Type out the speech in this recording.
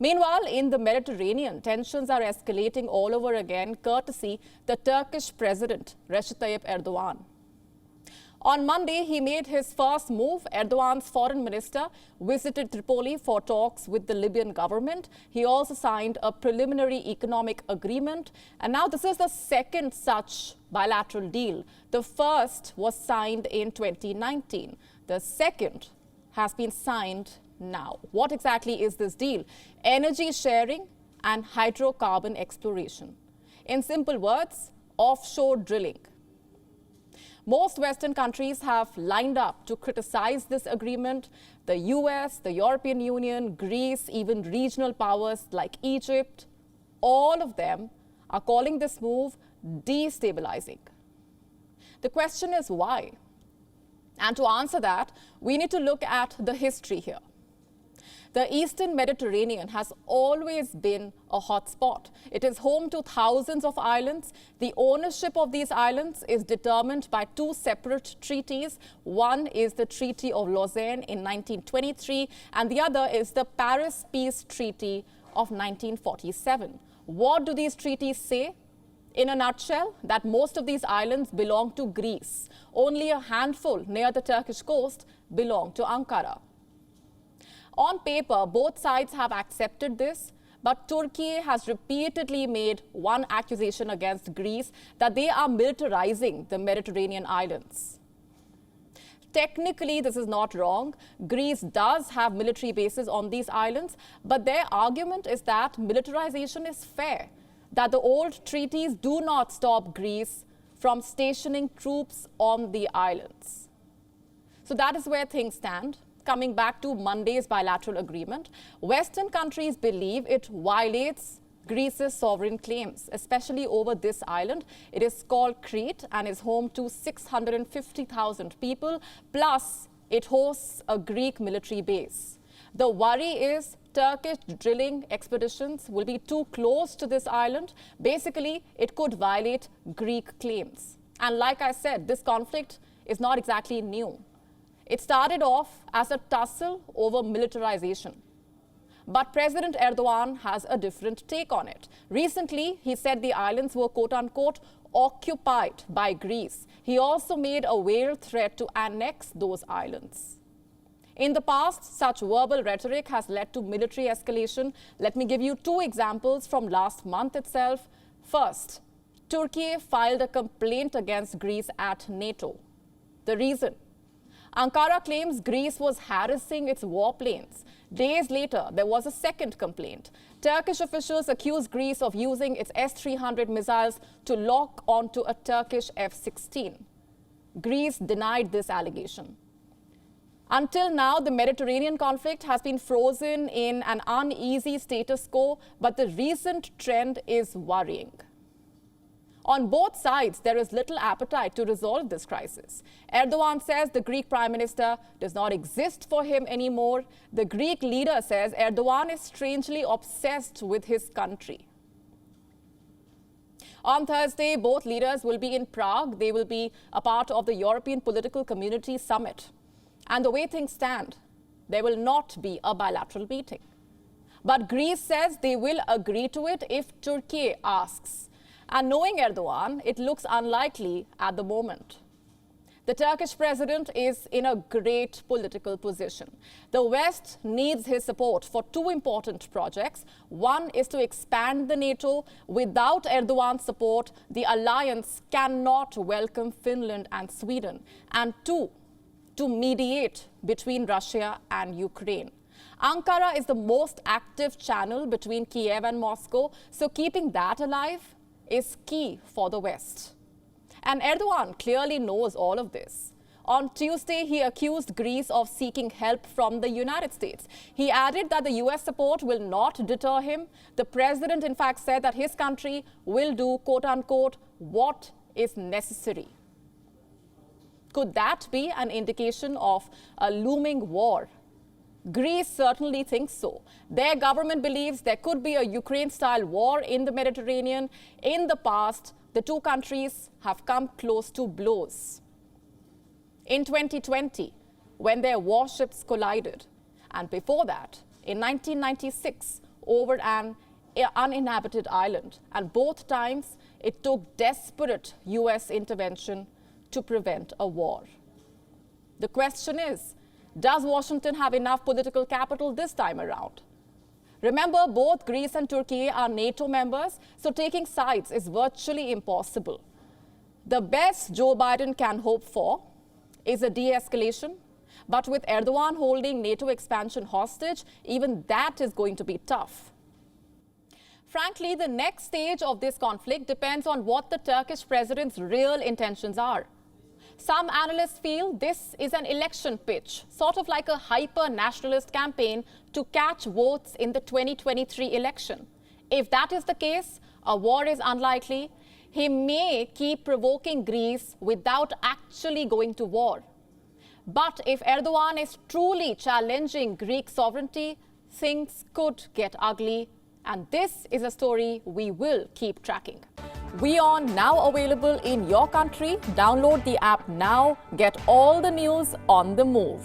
Meanwhile, in the Mediterranean, tensions are escalating all over again, courtesy the Turkish President Recep Tayyip Erdogan. On Monday, he made his first move. Erdogan's foreign minister visited Tripoli for talks with the Libyan government. He also signed a preliminary economic agreement. And now this is the second such bilateral deal. The first was signed in 2019. The second has been signed now. What exactly is this deal? Energy sharing and hydrocarbon exploration. In simple words, offshore drilling. Most Western countries have lined up to criticize this agreement. The US, the European Union, Greece, even regional powers like Egypt, all of them are calling this move destabilizing. The question is why? And to answer that, we need to look at the history here. The Eastern Mediterranean has always been a hotspot. It is home to thousands of islands. The ownership of these islands is determined by two separate treaties. One is the Treaty of Lausanne in 1923, and the other is the Paris Peace Treaty of 1947. What do these treaties say? In a nutshell, that most of these islands belong to Greece. Only a handful near the Turkish coast belong to Ankara. On paper, both sides have accepted this, but Turkiye has repeatedly made one accusation against Greece, that they are militarizing the Mediterranean islands. Technically, this is not wrong. Greece does have military bases on these islands, but their argument is that militarization is fair, that the old treaties do not stop Greece from stationing troops on the islands. So that is where things stand. Coming back to Monday's bilateral agreement, Western countries believe it violates Greece's sovereign claims, especially over this island. It is called Crete and is home to 650,000 people, plus it hosts a Greek military base. The worry is Turkish drilling expeditions will be too close to this island. Basically, it could violate Greek claims. And like I said, this conflict is not exactly new. It started off as a tussle over militarization. But President Erdogan has a different take on it. Recently, he said the islands were quote-unquote occupied by Greece. He also made a veiled threat to annex those islands. In the past, such verbal rhetoric has led to military escalation. Let me give you two examples from last month itself. First, Turkey filed a complaint against Greece at NATO. The reason? Ankara claims Greece was harassing its warplanes. Days later, there was a second complaint. Turkish officials accused Greece of using its S-300 missiles to lock onto a Turkish F-16. Greece denied this allegation. Until now, the Mediterranean conflict has been frozen in an uneasy status quo, but the recent trend is worrying. On both sides, there is little appetite to resolve this crisis. Erdogan says the Greek Prime Minister does not exist for him anymore. The Greek leader says Erdogan is strangely obsessed with his country. On Thursday, both leaders will be in Prague. They will be a part of the European Political Community Summit. And the way things stand, there will not be a bilateral meeting. But Greece says they will agree to it if Turkey asks. And knowing Erdogan, it looks unlikely at the moment. The Turkish president is in a great political position. The West needs his support for two important projects. One is to expand the NATO. Without Erdogan's support, the alliance cannot welcome Finland and Sweden. And two, to mediate between Russia and Ukraine. Ankara is the most active channel between Kiev and Moscow, so keeping that alive is key for the West. And Erdogan clearly knows all of this. On Tuesday, he accused Greece of seeking help from the United States. He added that the US support will not deter him. The president, in fact, said that his country will do, quote-unquote, what is necessary. Could that be an indication of a looming war? Greece certainly thinks so. Their government believes there could be a Ukraine-style war in the Mediterranean. In the past, the two countries have come close to blows. In 2020, when their warships collided, and before that, in 1996, over an uninhabited island. And both times, it took desperate US intervention to prevent a war. The question is, does Washington have enough political capital this time around? Remember, both Greece and Turkey are NATO members, so taking sides is virtually impossible. The best Joe Biden can hope for is a de-escalation, but with Erdogan holding NATO expansion hostage, even that is going to be tough. Frankly, the next stage of this conflict depends on what the Turkish president's real intentions are. Some analysts feel this is an election pitch, sort of like a hyper-nationalist campaign to catch votes in the 2023 election. If that is the case, a war is unlikely. He may keep provoking Greece without actually going to war. But if Erdogan is truly challenging Greek sovereignty, things could get ugly. And this is a story we will keep tracking. WION now available in your country. Download the app now. Get all the news on the move.